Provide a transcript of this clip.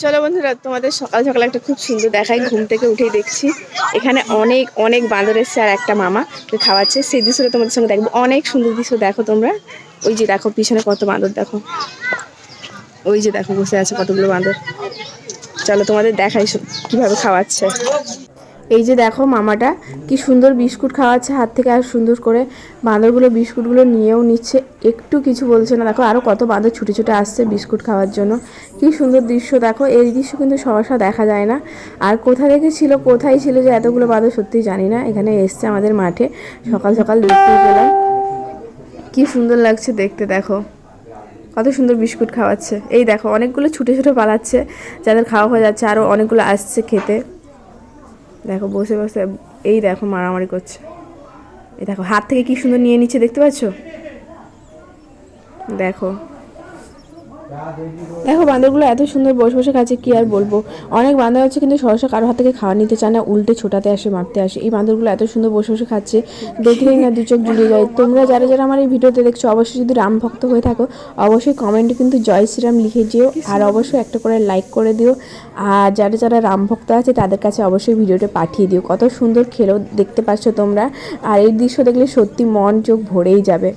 চলো বন্ধুরা, তোমাদের সকাল সকাল একটা খুব সুন্দর দেখাই। ঘুম থেকে উঠেই দেখছি এখানে অনেক অনেক বাঁদর এসছে, আর একটা মামা খাওয়াচ্ছে। সেই দৃশ্যটা তোমাদের সঙ্গে দেখবো। অনেক সুন্দর দৃশ্য দেখো তোমরা। ওই যে দেখো পিছনে কত বাঁদর, দেখো ওই যে দেখো বসে আছে কতগুলো বাঁদর। চলো তোমাদের দেখাই কিভাবে খাওয়াচ্ছে। এই যে দেখো মামাটা কি সুন্দর বিস্কুট খাওয়াচ্ছে হাত থেকে, আর সুন্দর করে বাঁদরগুলো বিস্কুটগুলো নিয়েও নিচ্ছে, একটু কিছু বলছে না। দেখো আরও কত বাঁদর ছুটে ছুটে আসছে বিস্কুট খাওয়ার জন্য। কি সুন্দর দৃশ্য দেখো। এই দৃশ্য কিন্তু সহসা দেখা যায় না। আর কোথা থেকে ছিল, কোথায় ছিল যে এতগুলো বাঁদর, সত্যিই জানি না। এখানে এসছে আমাদের মাঠে, সকাল সকাল দেখতে পেলাম। কি সুন্দর লাগছে দেখতে, দেখো কত সুন্দর বিস্কুট খাওয়াচ্ছে। এই দেখো অনেকগুলো ছুটে ছুটে পালাচ্ছে, যাদের খাওয়া হয়ে যাচ্ছে। আরও অনেকগুলো আসছে খেতে। দেখো বসে বসে এই দেখো মারামারি করছে। এই দেখো হাত থেকে কি সুন্দর নিয়ে নিচ্ছে, দেখতে পাচ্ছ? দেখো দেখো বাঁদরগুলো এত সুন্দর বসে বসে খাচ্ছে, কি আর বলবো। অনেক বাঁদর আছে কিন্তু সহসা কারো হাত থেকে খাওয়া নিতে চায় না, উল্টে ছোটাতে আসে, মারতে আসে। এই বাঁদরগুলো এত সুন্দর বসে বসে খাচ্ছে, দেখলেই না দু চোখ জুড়ে যায়। তোমরা যারা যারা আমার এই ভিডিওতে দেখছো, অবশ্যই যদি রাম ভক্ত হয়ে থাকো, অবশ্যই কমেন্টে কিন্তু জয় শ্রীরাম লিখে দিও, আর অবশ্যই একটা করে লাইক করে দিও। আর যারা যারা রাম ভক্ত আছে তাদের কাছে অবশ্যই ভিডিওটা পাঠিয়ে দিও। কত সুন্দর খেলো দেখতে পাচ্ছ তোমরা। আর এই দৃশ্য দেখলে সত্যি মন চোখ ভরেই যাবে।